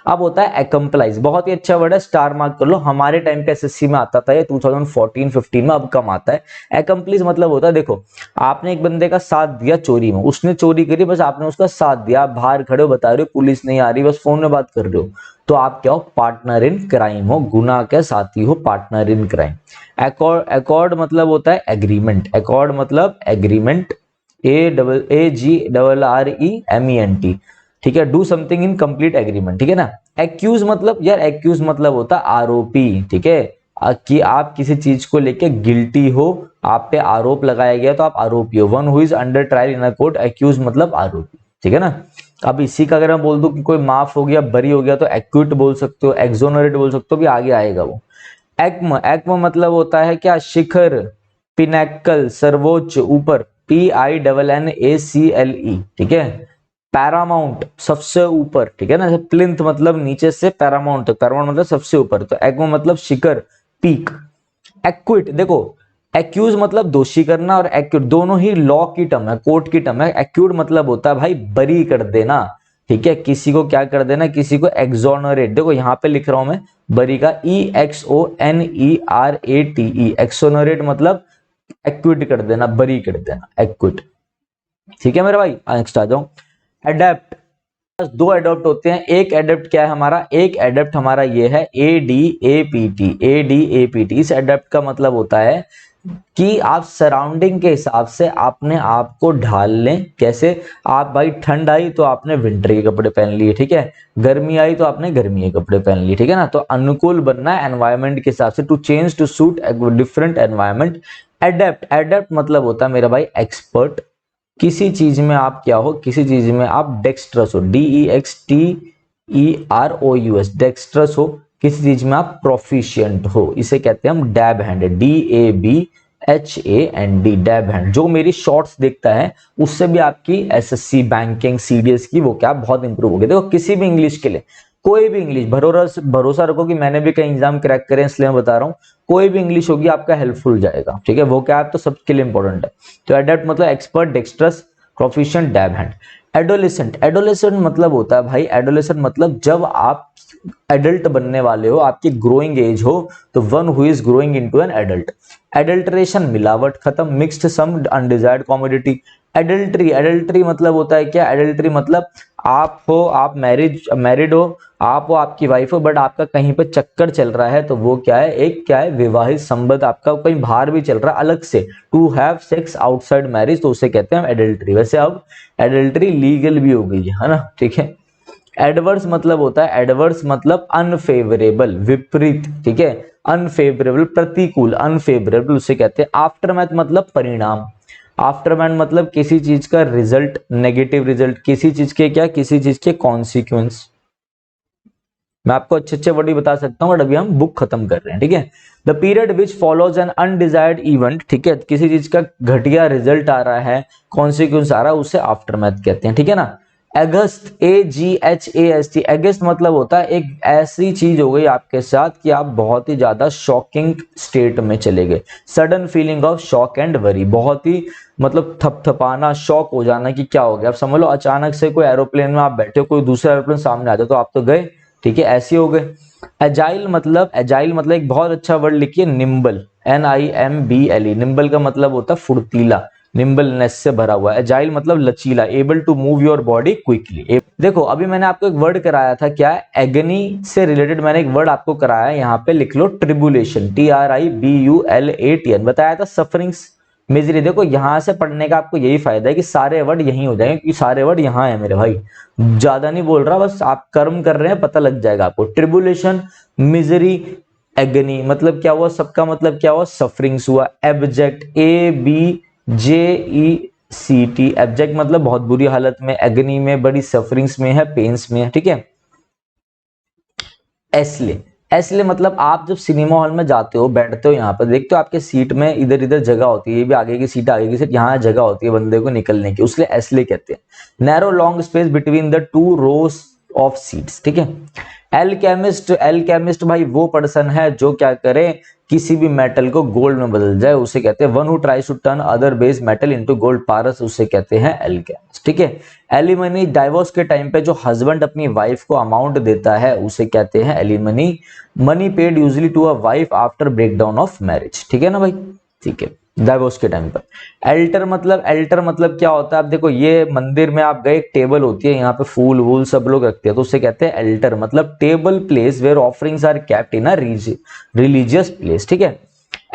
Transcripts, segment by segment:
अब होता है accomplice, बहुत ही अच्छा वर्ड है, स्टार मार्क कर लो। हमारे टाइम पे एसएससी में आता था ये 2014-15 में, अब कम आता है। accomplice मतलब होता है, देखो आपने एक बंदे का साथ दिया चोरी में, उसने चोरी करी, बस आपने उसका साथ दिया, आप बाहर खड़े हो, बता रहे हो पुलिस नहीं आ रही, बस फोन में बात कर रहे हो, तो आप क्या हो, पार्टनर इन क्राइम हो, गुनाह के साथी हो, पार्टनर इन क्राइम। अकॉर्ड मतलब होता है एग्रीमेंट, अकॉर्ड मतलब एग्रीमेंट, AGRREMENT, ठीक है। Do something in complete agreement, ठीक है ना। एक्यूज मतलब यार, एक्यूज मतलब होता है आरोपी, ठीक है, कि आप किसी चीज को लेके गिल्टी हो, आप पे आरोप लगाया गया तो आप आरोपी हो। One who is under trial in a court, accuse मतलब आरोपी, ठीक है ना। अब इसी का अगर मैं बोल दूं कि कोई माफ हो गया, बरी हो गया, तो एक्विट बोल सकते हो, एक्सोनरेट बोल सकते हो, भी आगे आएगा वो। एक्म, एक्म मतलब होता है क्या, शिखर, पिनैकल, सर्वोच्च, ऊपर, PINNACLE, ठीक है। पैरामाउंट सबसे ऊपर, ठीक है ना। प्लिंथ मतलब नीचे से पैरामाउंट तक, पैरामाउंट मतलब सबसे ऊपर, तो एक्म मतलब शिखर, पीक। एक्विट, देखो एक्यूज मतलब दोषी करना, और एक्यूट दोनों ही लॉ की टर्म है, कोर्ट की टर्म है। एक्यूट मतलब होता है भाई बरी कर देना, ठीक है, किसी को क्या कर देना, किसी को एक्सोनरेट, देखो यहाँ पे लिख रहा हूं मैं बरी का, EXONERATE, एक्सोनरेट मतलब एक्विट कर देना, बरी कर देना, एक्विट, ठीक है मेरे भाई। नेक्स्ट आ जाओ, एडेप्ट। दो एडॉप्ट होते हैं, एक एडेप्ट क्या है हमारा, एक एडेप्ट हमारा ये है ADAPT, ADAPT। इस एडेप्ट का मतलब होता है कि आप सराउंडिंग के हिसाब से अपने आप को ढाल लें। कैसे, आप भाई ठंड आई तो आपने विंटर के कपड़े पहन लिए, ठीक है, गर्मी आई तो आपने गर्मी के कपड़े पहन लिए, ठीक है ना। तो अनुकूल बनना है एनवायरमेंट के हिसाब से, to change to suit different environment. Adapt, adapt मतलब होता है मेरा भाई एक्सपर्ट, किसी चीज में आप क्या हो, किसी चीज में आप डेक्स्ट्रस हो, DEXTEROUS, डेक्स्ट्रस हो, किसी चीज में आप प्रोफिशिएंट हो, इसे कहते हैं हम dab handed, DABHAND, dab hand. जो मेरी शॉर्ट्स देखता है उससे भी आपकी एसएससी, बैंकिंग, CDS की वो क्या बहुत इंप्रूव होगी। देखो किसी भी इंग्लिश के लिए, कोई भी इंग्लिश, भरोसा रखो कि मैंने भी कई एग्जाम क्रैक करे, इसलिए मैं बता रहा हूँ, कोई भी इंग्लिश होगी आपका हेल्पफुल जाएगा, ठीक है। वो क्या है तो सबके लिए इंपॉर्टेंट है। तो एडेप्ट मतलब expert, dextrous, proficient, dab hand. Adolescent, adolescent मतलब होता है भाई, एडोलेसेंट मतलब जब आप एडल्ट बनने वाले हो, आपकी ग्रोइंग एज हो, तो one who is growing into an adult. Adulteration मिलावट, खत्म, मिक्स्ड सम, अनडिजायर्ड कमोडिटी। एडल्ट्री, एडल्ट्री मतलब होता है क्या, एडल्ट्री मतलब आप हो, आप मैरिड हो, आप हो, आपकी वाइफ हो, बट आपका कहीं पे चक्कर चल रहा है, तो वो क्या है, एक क्या है, विवाहित संबंध आपका कहीं बाहर भी चल रहा है अलग से, to have sex outside marriage, तो उसे कहते हैं हम एडल्ट्री। वैसे अब एडल्ट्री लीगल भी हो गई है ना, ठीक है। एडवर्स मतलब होता है, एडवर्स मतलब अनफेवरेबल, विपरीत, ठीक है, अनफेवरेबल, प्रतिकूल, अनफेवरेबल, उसे कहते हैं। आफ्टरमैथ मतलब परिणाम, आफ्टरमैथ मतलब किसी चीज का रिजल्ट, नेगेटिव रिजल्ट, किसी चीज के क्या, किसी चीज के कॉन्सिक्वेंस। मैं आपको अच्छे अच्छे वर्ड भी बता सकता हूँ, बट अभी हम बुक खत्म कर रहे हैं, ठीक है। The period which follows an undesired event, ठीक है, किसी चीज का घटिया रिजल्ट आ रहा है, कॉन्सिक्वेंस आ रहा है, उसे आफ्टरमैथ कहते हैं, ठीक है ना। अगस्त, AGHAST, अगस्त मतलब होता है एक ऐसी चीज हो गई आपके साथ कि आप बहुत ही ज्यादा शॉकिंग स्टेट में चले गए। Sudden feeling of shock and worry, बहुत ही मतलब थपथपाना, शॉक हो जाना कि क्या हो गया। आप समझ लो अचानक से कोई एरोप्लेन में आप बैठे हो, कोई दूसरा एरोप्लेन सामने आ जाए तो आप तो गए, ठीक है, ऐसे हो गए। एजाइल मतलब, एजाइल मतलब एक बहुत अच्छा वर्ड लिखिए, निम्बल, NIMBLE, निम्बल का मतलब होता है फुर्तीला, निम्बलनेस से भरा हुआ। एजाइल मतलब लचीला, able to move your body quickly. देखो अभी मैंने आपको एक वर्ड कराया था, क्या है, एगनी से रिलेटेड मैंने एक वर्ड आपको कराया, यहाँ पे लिख लो ट्रिबुलेशन, TRIBULATN, बताया था सफरिंग्स, मिजरी। देखो यहां से पढ़ने का आपको यही फायदा है कि सारे वर्ड यहीं हो जाएंगे, क्योंकि सारे वर्ड यहाँ है मेरे भाई, ज्यादा नहीं बोल रहा, बस आप कर्म कर रहे हैं, पता लग जाएगा आपको। ट्रिबुलेशन, मिजरी, एगनी मतलब क्या हुआ, सबका मतलब क्या हुआ, सफरिंग्स हुआ। एब्जेक्ट, ABJECT, एब्जेक्ट मतलब बहुत बुरी हालत में, एगनी में बड़ी सफरिंग्स में है, पेन्स में है, ठीक है। एसले, एसले मतलब आप जब सिनेमा हॉल में जाते हो, बैठते हो, यहाँ पर देखते हो आपके सीट में इधर इधर जगह होती है, ये भी आगे की सीट, आगे की सीट, यहाँ जगह होती है बंदे को निकलने की, उसलिए एसले कहते हैं। Narrow long space between the two rows of seats, ठीक है। एल्केमिस्ट भाई वो पर्सन है जो क्या करे, किसी भी मेटल को गोल्ड में बदल जाए, उसे कहते हैं one who tries to turn other base metal into gold पारस, उसे कहते हैं एल्केमिस्ट। ठीक है। एलिमनी, डाइवोर्स के टाइम पे जो हस्बैंड अपनी वाइफ को अमाउंट देता है उसे कहते हैं alimony. Money paid usually to a wife after breakdown of marriage. ठीक है ना भाई, ठीक है, डाइवोर्स के टाइम पर। एल्टर मतलब क्या होता है, आप देखो ये मंदिर में आप गए, एक टेबल होती है, यहाँ पे फूल वूल सब लोग रखते हैं, तो उससे कहते हैं एल्टर, मतलब table place where offerings are kept in a religious place. ठीक है।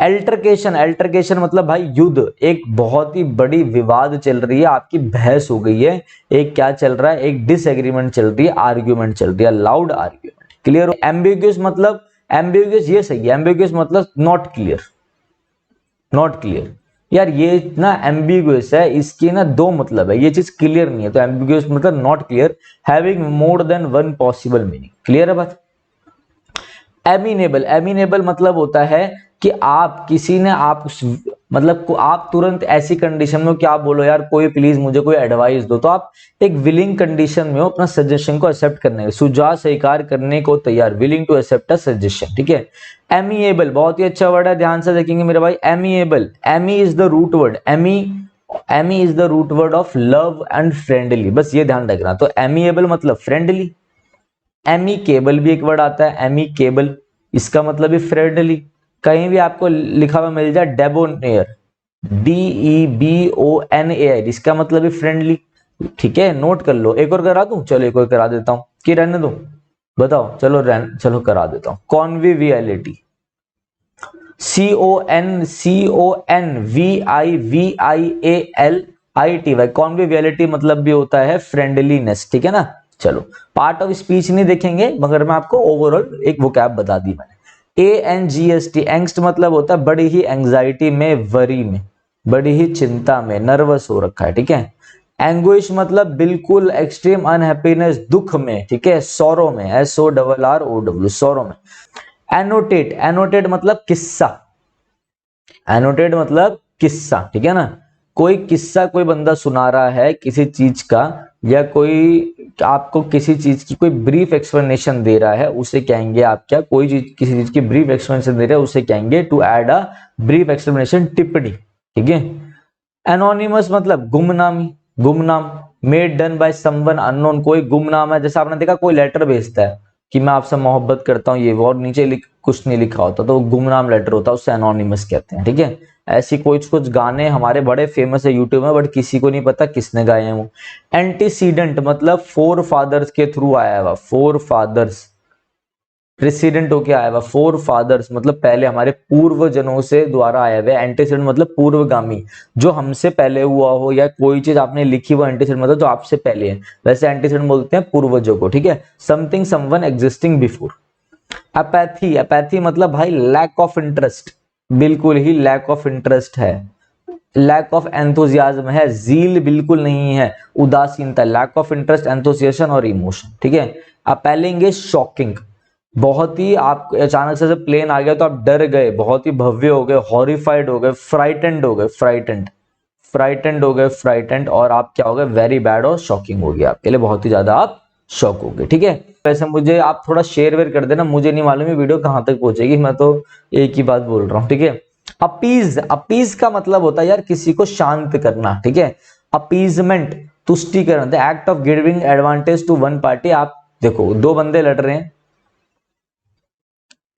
एल्टरकेशन मतलब भाई युद्ध, एक बहुत ही बड़ी विवाद चल रही है, आपकी बहस हो गई है, एक क्या चल रहा है, एक डिसएग्रीमेंट चल रही है, आर्ग्यूमेंट चल रही है, लाउड आर्ग्यूमेंट। क्लियर। एम्बिग्यूअस मतलब, एम्बिग्यूअस ये सही है, एम्बिग्यूअस मतलब नॉट क्लियर, नॉट क्लियर। यार ये ना एम्बिग्यूअस है, इसकी ना दो मतलब है, ये चीज क्लियर नहीं है, तो एम्बिग्यूअस मतलब not clear, having more than one possible meaning. Clear है बात। एमिनेबल मतलब होता है कि आप किसी ने आप मतलब आप तुरंत ऐसी कंडीशन में हो कि आप बोलो यार कोई प्लीज मुझे कोई एडवाइस दो, तो आप एक विलिंग कंडीशन में हो अपना सजेशन को एक्सेप्ट करने, सुझाव स्वीकार करने को तैयार, willing to accept a suggestion. ठीक है। एमिएबल बहुत ही अच्छा वर्ड है, ध्यान से देखेंगे मेरे भाई। Amiable, ami is the root word, ami is the root word of love and friendly, बस ये ध्यान रखना। तो एमिएबल मतलब फ्रेंडली। एमिकेबल भी एक वर्ड आता है, एमिकेबल, इसका मतलब भी फ्रेंडली। कहीं भी आपको लिखा हुआ मिल जाए डेबोनेयर, DEBONAIR, इसका मतलब भी फ्रेंडली। ठीक है, नोट कर लो। एक और करा दूं, चलो एक और करा देता हूं कि रहने दो, बताओ, चलो करा देता हूं। कॉन्विवियलिटी, CONVIVIALITY, कॉन्विवियलिटी मतलब भी होता है फ्रेंडलीनेस। ठीक है ना। चलो पार्ट ऑफ स्पीच नहीं देखेंगे, मगर मैं आपको ओवरऑल एक वोकैब बता दी मैंने। ANGST, एंग्स्ट मतलब होता है बड़ी ही एंग्जाइटी में, वरी में, बड़ी ही चिंता में, नर्वस हो रखा है। ठीक है। एंग्विश मतलब बिल्कुल एक्सट्रीम अनहैप्पीनेस, दुख में। ठीक है। सौरो में, SORROW, सौरो में। एनोटेट मतलब किस्सा, एनोटेट मतलब किस्सा। ठीक है ना। कोई किस्सा कोई बंदा सुना रहा है किसी चीज का, या कोई आपको किसी चीज की कोई ब्रीफ एक्सप्लेनेशन दे रहा है, उसे कहेंगे आप क्या, कोई चीज किसी चीज की ब्रीफ एक्सप्लेनेशन दे रहा है उसे कहेंगे to add a brief explanation, टिप्पणी। ठीक है। एनोनिमस मतलब गुमनाम। Made done by someone unknown, कोई गुमनाम है, जैसे आपने देखा कोई लेटर भेजता है कि मैं आपसे मोहब्बत करता हूँ ये वो, और नीचे कुछ नहीं लिखा होता, तो गुमनाम लेटर होता है, उससे एनोनिमस कहते हैं। ठीक है। ऐसी कुछ गाने हमारे बड़े फेमस है यूट्यूब में, बट किसी को नहीं पता किसने गाए हैं वो। एंटीसीडेंट मतलब फोर फादर्स के थ्रू आया हुआ, फोर फादर्स, प्रेसिडेंट होके आया हुआ, फोर फादर्स मतलब पहले हमारे पूर्वजनों से द्वारा आया हुआ। एंटीसीडेंट मतलब पूर्वगामी, जो हमसे पहले हुआ हो, या कोई चीज आपने लिखी हुआ, एंटीसीडेंट मतलब जो आपसे पहले है, वैसे एंटीसीडेंट बोलते हैं पूर्वजों को। ठीक है। Something someone existing before. Apathy मतलब भाई लैक ऑफ इंटरेस्ट, बिल्कुल ही लैक ऑफ इंटरेस्ट है, लैक ऑफ एंथुजियाज्म है, जील बिल्कुल नहीं है, उदासीनता, लैक ऑफ इंटरेस्ट, एंथुसिएशन और इमोशन। ठीक है। अपेलिंग इज शॉकिंग, बहुत ही आप अचानक से प्लेन आ गया तो आप डर गए, बहुत ही भव्य हो गए, हॉरिफाइड हो गए, फ्राइटेंड हो गए, फ्राइटेंड हो गए, फ्राइटेंड, और आप क्या हो गए, वेरी बैड और शॉकिंग हो गया आपके लिए, बहुत ही ज्यादा आप शॉक हो गए। ठीक है। वैसे मुझे आप थोड़ा शेयर वेयर कर देना, मुझे नहीं मालूम ये वीडियो कहां तक पहुंचेगी, मैं तो एक ही बात बोल रहा हूँ। ठीक है। अपीज का मतलब होता है यार किसी को शांत करना। ठीक है। अपीजमेंट, तुष्टिकरण, the act of giving advantage to one party. आप देखो दो बंदे लड़ रहे हैं,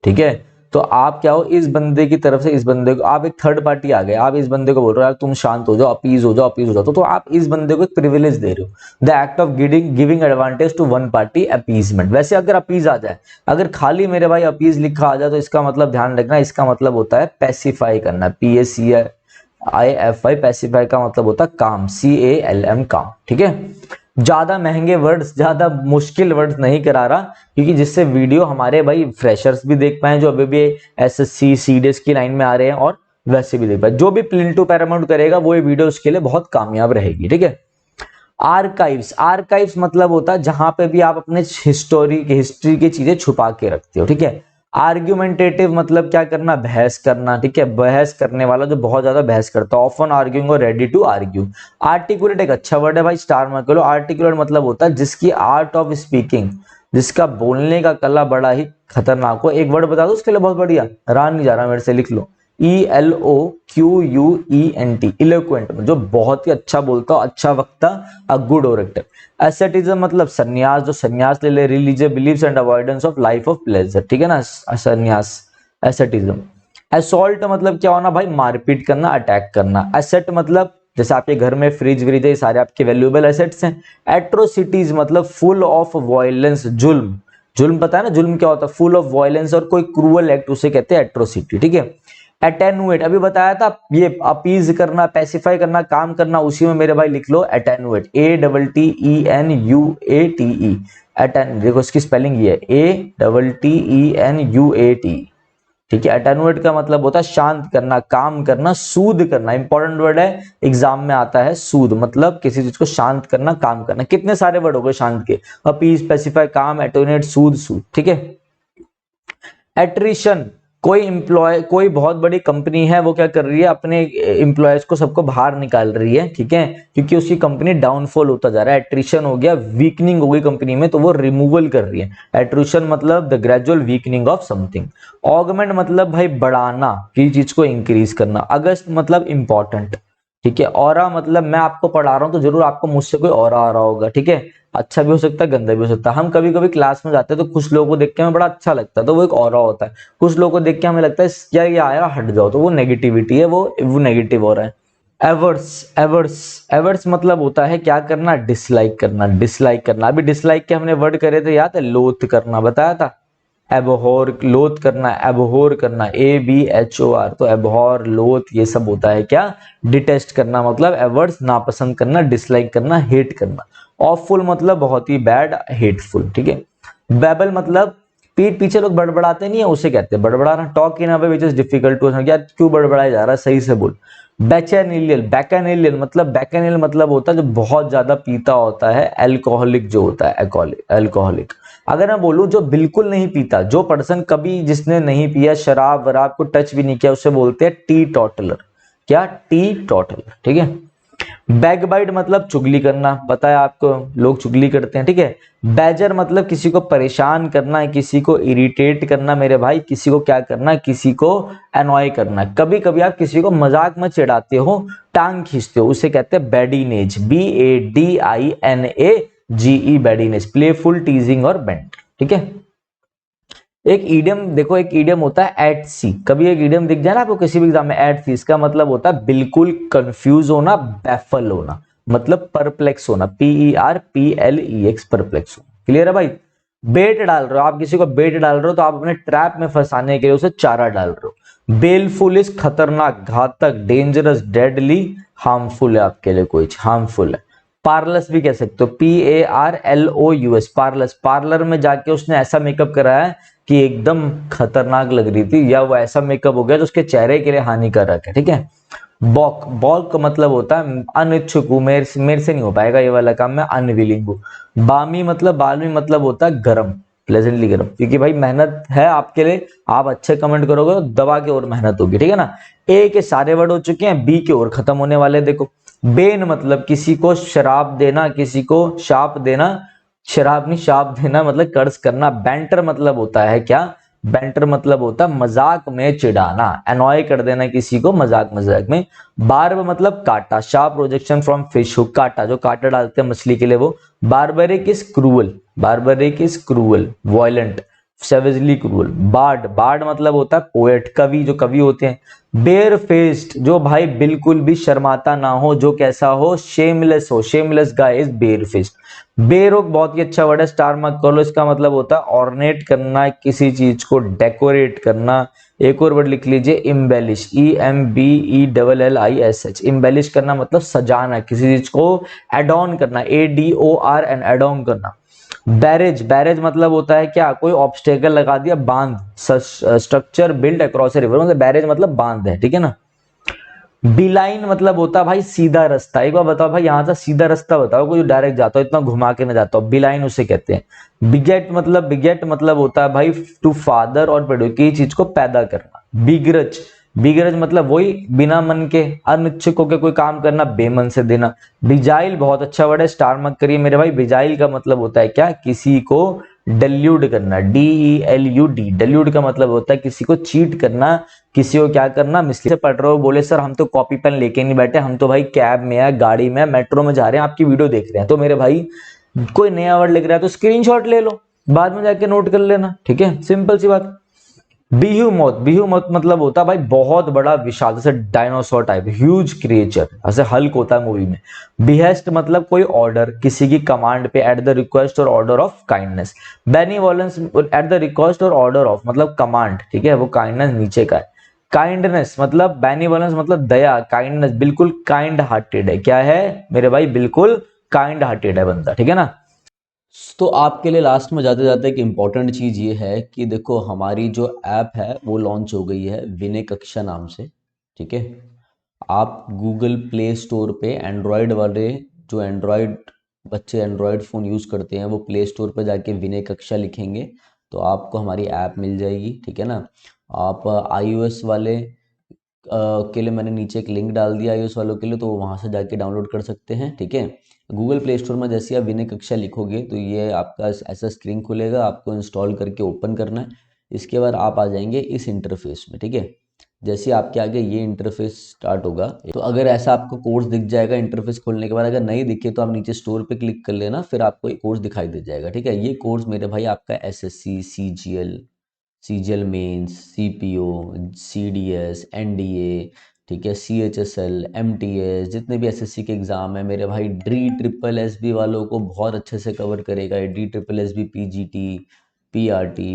ठीक है, तो आप क्या हो, इस बंदे की तरफ से इस बंदे को, आप एक थर्ड पार्टी आ गए, आप इस बंदे को बोल रहे हो यार तुम शांत हो जाओ, अपीज हो जाओ, अपीज हो जाओ, तो आप इस बंदे को एक प्रिविलेज दे रहे हो। The act of giving advantage to one party, appeasement. वैसे अगर अपीज आ जाए, अगर खाली मेरे भाई अपीज लिखा आ जाए, तो इसका मतलब ध्यान रखना, इसका मतलब होता है पैसिफाई करना, PACIFI, पैसिफाई का मतलब होता है काम, CALM, काम। ठीक है। ज्यादा महंगे वर्ड्स, ज्यादा मुश्किल वर्ड्स नहीं करा रहा, क्योंकि जिससे वीडियो हमारे भाई फ्रेशर्स भी देख पाए जो अभी भी SSC CDS की लाइन में आ रहे हैं, और वैसे भी देख पाए, जो भी प्लिंटू पैरामाउंट करेगा वो ये वीडियो उसके लिए बहुत कामयाब रहेगी। ठीक है। आर्काइव्स मतलब होता है जहां पे भी आप अपने हिस्ट्री की चीजें छुपा के रखते हो। ठीक है। आर्ग्यूमेंटेटिव मतलब क्या करना, बहस करना। ठीक है। बहस करने वाला जो बहुत ज्यादा बहस करता है, ऑफन आर्ग्यूइंग और रेडी टू आर्ग्यू। आर्टिकुलेट एक अच्छा वर्ड है भाई, स्टार मार्क लो। आर्टिकुलेट मतलब होता है जिसकी आर्ट ऑफ स्पीकिंग, जिसका बोलने का कला बड़ा ही खतरनाक हो। एक वर्ड बता दो उसके लिए बहुत बढ़िया, रान नहीं जा रहा मेरे से, लिख लो, ELOQUENT, इलोक्वेंट, जो बहुत ही अच्छा बोलता हो, अच्छा वक्ता, अ गुड ओरेटर। एसेटिज्म मतलब सन्यास, जो सन्यास ले ले, religious believes and avoidance of life of pleasure, ठीक है ना, सन्यास, एसेटिज्म। असॉल्ट मतलब क्या होना भाई, मारपीट करना, अटैक करना। एसेट मतलब जैसे आपके घर में फ्रिज व्रिज है, सारे आपके वैल्यूएबल एसेट्स हैं। एट्रोसिटीज मतलब फुल ऑफ वायलेंस, जुल्म, जुल्म पता है ना, जुल्म क्या होता है, फुल ऑफ वायलेंस और कोई क्रूअल एक्ट, उसे कहते हैं एट्रोसिटी, ठीक है। एटेनुएट अभी बताया था, ये अपीज करना, पैसिफाई करना, काम करना, उसी में मेरे भाई लिख लो एटेनुएट, ATTENUATE, एटेन, देखो इसकी स्पेलिंग ये है ATTENUATE, ठीक है। एटेनुएट का मतलब होता है शांत करना, काम करना, सूद करना, इंपॉर्टेंट वर्ड है, एग्जाम में आता है, सूद मतलब किसी चीज को शांत करना, काम करना। कितने सारे वर्ड हो गए शांत के, अपीज, स्पेसिफाई, काम, एटेनुएट, सूद, सूद, ठीक है। एट्रिशन, कोई एम्प्लॉय, कोई बहुत बड़ी कंपनी है, वो क्या कर रही है, अपने एम्प्लॉयज को सबको बाहर निकाल रही है, ठीक है, क्योंकि उसकी कंपनी डाउनफॉल होता जा रहा है। एट्रिशन हो गया, वीकनिंग हो गई कंपनी में, तो वो रिमूवल कर रही है। एट्रिशन मतलब the gradual weakening of something. Augment मतलब भाई बढ़ाना, किसी चीज को इंक्रीज करना। अगस्त मतलब इंपॉर्टेंट, ठीक है। ऑरा मतलब मैं आपको पढ़ा रहा हूं तो जरूर आपको मुझसे कोई ऑरा आ रहा होगा, ठीक है, अच्छा भी हो सकता है, गंदा भी हो सकता है। हम कभी कभी क्लास में जाते हैं तो कुछ लोगों को देख के हमें बड़ा अच्छा लगता है, तो वो एक ऑरा होता है। कुछ लोगों को देख के हमें लगता है क्या ये आया, हट जाओ, तो वो नेगेटिविटी है, वो नेगेटिव हो रहा है। एवर्स, एवर्स, एवर्स मतलब होता है क्या करना, डिसलाइक करना, डिसलाइक करना। अभी डिसलाइक के हमने वर्ड करे थे, याद है, लोथ करना बताया था, एबहोर, लोथ करना, एबहोर करना, ABHOR, तो एबहोर, लोथ, ये सब होता है क्या, डिटेस्ट करना, मतलब एवर्स, नापसंद करना, डिसलाइक करना, हेट करना। ऑफुल मतलब बहुत ही बैड, हेटफुल, ठीक है। बेबल मतलब पीठ पीछे लोग बड़बड़ाते नहीं है, उसे कहते हैं बड़बड़ाना। Talk in a way which is difficult to understand, क्या क्यों बड़बड़ाया जा रहा है, सही से बोल। बैचेनिलियल, बैकेनिलियल मतलब, बैकेनिल मतलब होता है जो बहुत ज्यादा पीता होता है, एल्कोहलिक जो होता है, एल्कोहलिक। अगर मैं बोलूं जो बिल्कुल नहीं पीता, जो पर्सन कभी जिसने नहीं पिया शराब वराब को टच भी नहीं किया, उसे बोलते हैं टी टोटलर। क्या, टी टोटलर, ठीक है। बैकबाइट मतलब चुगली करना, बताया आपको, लोग चुगली करते हैं, ठीक है। बैजर मतलब किसी को परेशान करना, किसी को इरिटेट करना मेरे भाई, किसी को क्या करना, किसी को अनॉय करना। कभी कभी आप किसी को मजाक में चिढ़ाते हो, टांग खींचते हो, उसे कहते हैं बैडीनेज, BADINAGE, बैडीनेज, प्लेफुल, टीजिंग और बेंट, ठीक है। एक ईडियम देखो, एक ईडियम होता है एट सी, कभी एक ईडियम दिख जाए ना आपको किसी भी एग्जाम में, एट सी, इसका मतलब होता है बिल्कुल कंफ्यूज होना, बैफल होना, मतलब परप्लेक्स होना, PERPLEX, परप्लेक्स होना। क्लियर है भाई। बेट डाल रहे हो आप, किसी को बेट डाल रहे हो तो आप अपने ट्रैप में फंसाने के लिए उसे चारा डाल रहे हो। बेलफुल इज खतरनाक, घातक, डेंजरस, डेडली, हार्मफुल है आपके लिए, कोई हार्मफुल है। पार्लस भी कह सकते हो, PARLOUS, पार्लस, पार्लर में जाके उसने ऐसा मेकअप कराया है कि एकदम खतरनाक लग रही थी, या वो ऐसा मेकअप हो गया जो उसके चेहरे के लिए हानिकारक है, ठीक है। बॉक, बॉक का मतलब होता है अनिच्छुक हूं, मेरे से नहीं हो पाएगा ये वाला काम, मैं अनविलिंग हूँ। बामी मतलब, बालमी मतलब होता है गरम, प्लेजेंटली गरम, क्योंकि भाई मेहनत है आपके लिए, आप अच्छे कमेंट करोगे तो दबा के और मेहनत होगी, ठीक है ना। ए के सारे वर्ड हो चुके हैं, बी के और खत्म होने वाले। देखो, बेन मतलब किसी को शराब देना, किसी को शाप देना, शराब नहीं शाप देना मतलब कर्ज करना। बैंटर मतलब होता है क्या, बैंटर मतलब होता है मजाक में चिढ़ाना, एनॉय कर देना किसी को मजाक मजाक में। बार्ब मतलब काटा, sharp projection from fish hook, काटा, जो काटा डालते हैं मछली के लिए वो। Barbaric is cruel, barbaric is cruel, violent, savagely cruel. Bard, bard मतलब होता है पोएट, कवि, जो कवि होते हैं। बेयर फेस्ड, जो भाई बिल्कुल भी शर्माता ना हो, जो कैसा हो, शेमलेस हो, shameless guy is barefaced. बेरोक बहुत ही अच्छा वर्ड है, स्टार मार्क कर लो, इसका मतलब होता है ऑर्नेट करना, किसी चीज को डेकोरेट करना। एक और वर्ड लिख लीजिए, इम्बेलिश, EMBELLISH, इम्बेलिश करना मतलब सजाना, किसी चीज को एडॉन करना, ADORN, एडॉन करना। बैरेज, बैरेज मतलब होता है क्या, कोई ऑब्स्टेकल लगा दिया, बांध, structure build across a river, मतलब बैरेज मतलब बांध है, ठीक है ना। बिलाइन मतलब होता है भाई सीधा रास्ता। एक बार बताओ भाई, यहां से सीधा रास्ता बताओ कोई डायरेक्ट जाता हो, इतना घुमा के ना जाता हो, बिलाइन उसे कहते हैं। बिगेट मतलब, बिगेट मतलब होता है भाई टू फादर और प्रोड्यूस, की चीज को पैदा करना। बिगरज, बिगरज मतलब वही बिना मन के, अनिच्छुक होकर कोई काम करना, बेमन से देना। बिजाइल बहुत अच्छा वर्ड है, स्टार मार्क करिए मेरे भाई। बिजाइल का मतलब होता है क्या, किसी को डल्यूड करना, DELUD, डल्यूड का मतलब होता है किसी को चीट करना, किसी को क्या करना, मिसली से पढ़ रहे हो, बोले सर हम तो कॉपी पेन लेके नहीं बैठे, हम तो भाई कैब में है, गाड़ी में, मेट्रो में जा रहे हैं, आपकी वीडियो देख रहे हैं, तो मेरे भाई कोई नया वर्ड लिख रहा है तो स्क्रीनशॉट ले लो, बाद में जाके नोट कर लेना, ठीक है, सिंपल सी बात। बीहूमौत, बीहूमौत मतलब होता है भाई बहुत बड़ा विशाल, जैसे डायनासोर टाइप, ह्यूज क्रिएचर, ऐसे हल्क होता है मूवी में। बिहेस्ट मतलब कोई ऑर्डर, किसी की कमांड पे, at the request or order of kindness. Benevolence at the request or order of मतलब कमांड, ठीक है, वो काइंडनेस नीचे का है। काइंडनेस मतलब, बेनिवोलेंस मतलब दया, काइंडनेस बिल्कुल काइंड हार्टेड है, क्या है मेरे भाई, बिल्कुल काइंड हार्टेड है बंदा, ठीक है ना। तो आपके लिए लास्ट में जाते जाते एक इम्पॉर्टेंट चीज़ ये है कि देखो हमारी जो ऐप है वो लॉन्च हो गई है विनय कक्षा नाम से, ठीक है। आप गूगल प्ले स्टोर पे एंड्रॉयड वाले, जो एंड्रॉयड बच्चे एंड्रॉयड फ़ोन यूज़ करते हैं वो प्ले स्टोर पे जाके विनय कक्षा लिखेंगे तो आपको हमारी ऐप मिल जाएगी, ठीक है ना। आप iOS वाले के लिए मैंने नीचे एक लिंक डाल दिया iOS वालों के लिए, तो वहाँ से जाके डाउनलोड कर सकते हैं, ठीक है। गूगल प्ले स्टोर में जैसे आप विनय कक्षा लिखोगे तो ये आपका ऐसा स्क्रीन खुलेगा, आपको इंस्टॉल करके ओपन करना है। इसके बाद आप आ जाएंगे इस इंटरफेस में, ठीक है। जैसे आपके आगे ये इंटरफेस स्टार्ट होगा, तो अगर ऐसा आपको कोर्स दिख जाएगा इंटरफेस खोलने के बाद, अगर नहीं दिखे तो आप नीचे स्टोर पे क्लिक कर लेना, फिर आपको एक कोर्स दिखाई दे जाएगा, ठीक है। ये कोर्स मेरे भाई आपका SSC, CGL mains, CPO, CDS, NDA, ठीक है, CHSL, MTS, जितने भी SSC के एग्ज़ाम है मेरे भाई, DSSB वालों को बहुत अच्छे से कवर करेगा। DSSB, PGT, PRT,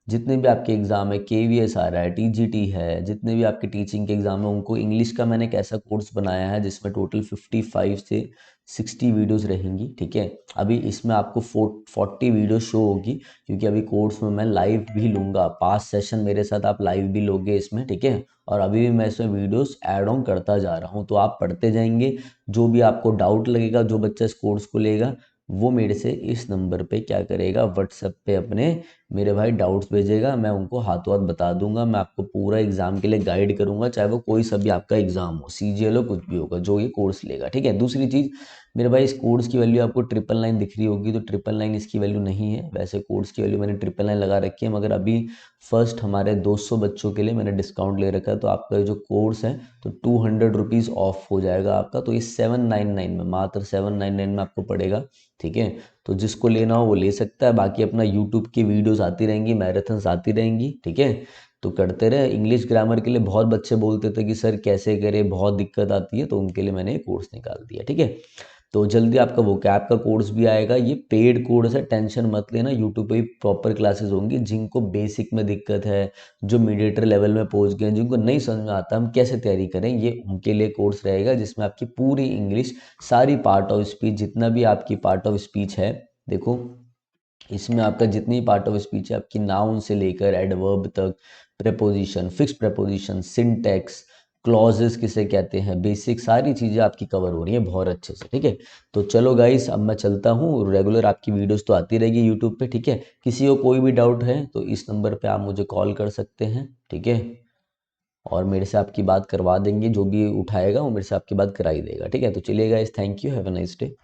जितने भी आपके एग्ज़ाम है, KVS आ रहा है, TGT है, जितने भी आपके टीचिंग के एग्ज़ाम है उनको इंग्लिश का मैंने एक ऐसा कोर्स बनाया है जिसमें टोटल 55 से 60 वीडियोस रहेंगी, ठीक है। अभी इसमें आपको 40 वीडियो शो होगी, क्योंकि अभी कोर्स में मैं लाइव भी लूँगा, 5 सेशन मेरे साथ आप लाइव भी लोगे इसमें, ठीक है। और अभी भी मैं इसमें वीडियोस ऐड ऑन करता जा रहा हूँ, तो आप पढ़ते जाएंगे। जो भी आपको डाउट लगेगा, जो बच्चा इस कोर्स को लेगा वो मेरे से इस नंबर पे क्या करेगा, व्हाट्सएप पे अपने मेरे भाई डाउट्स भेजेगा, मैं उनको हाथों हाथ बता दूंगा। मैं आपको पूरा एग्जाम के लिए गाइड करूंगा, चाहे वो कोई सा भी आपका एग्जाम हो, CGL हो, कुछ भी होगा, जो ये कोर्स लेगा, ठीक है। दूसरी चीज़ मेरे भाई, इस कोर्स की वैल्यू आपको 999 दिख रही होगी, तो 999 इसकी वैल्यू नहीं है। वैसे कोर्स की वैल्यू मैंने 999 लगा रखी है, मगर अभी फर्स्ट हमारे 200 बच्चों के लिए मैंने डिस्काउंट ले रखा है, तो आपका जो कोर्स है तो 200 रुपीज़ ऑफ हो जाएगा आपका, तो ये 799 में, मात्र 799 में आपको पड़ेगा, ठीक है। तो जिसको लेना हो वो ले सकता है। बाकी अपना यूट्यूब की वीडियोस आती रहेंगी, मैराथन्स आती रहेंगी, ठीक है। तो करते रहे। इंग्लिश ग्रामर के लिए बहुत बच्चे बोलते थे कि सर कैसे करें, बहुत दिक्कत आती है, तो उनके लिए मैंने कोर्स निकाल दिया, ठीक है। तो जल्दी आपका वोकैब का कोर्स भी आएगा। ये पेड कोर्स है, टेंशन मत लेना, यूट्यूब पे भी प्रॉपर क्लासेस होंगी। जिनको बेसिक में दिक्कत है, जो मीडिएटर लेवल में पहुंच गए हैं, जिनको नहीं समझ में आता हम कैसे तैयारी करें, ये उनके लिए कोर्स रहेगा, जिसमें आपकी पूरी इंग्लिश, सारी पार्ट ऑफ स्पीच, जितना भी आपकी पार्ट ऑफ स्पीच है, देखो इसमें आपका जितनी पार्ट ऑफ स्पीच है, आपकी नाउन से लेकर एडवर्ब तक, preposition, fix preposition, syntax, clauses किसे कहते हैं, बेसिक सारी चीज़ें आपकी कवर हो रही हैं बहुत अच्छे से, ठीक है। तो चलो गाइस, अब मैं चलता हूँ। रेगुलर आपकी वीडियोस तो आती रहेगी यूट्यूब पे, ठीक है। किसी को कोई भी डाउट है तो इस नंबर पे आप मुझे कॉल कर सकते हैं, ठीक है। और मेरे से आपकी बात करवा देंगे, जो भी उठाएगा वो मेरे से आपकी बात कराई देगा, ठीक है। तो चलिए guys, thank you, have a nice day.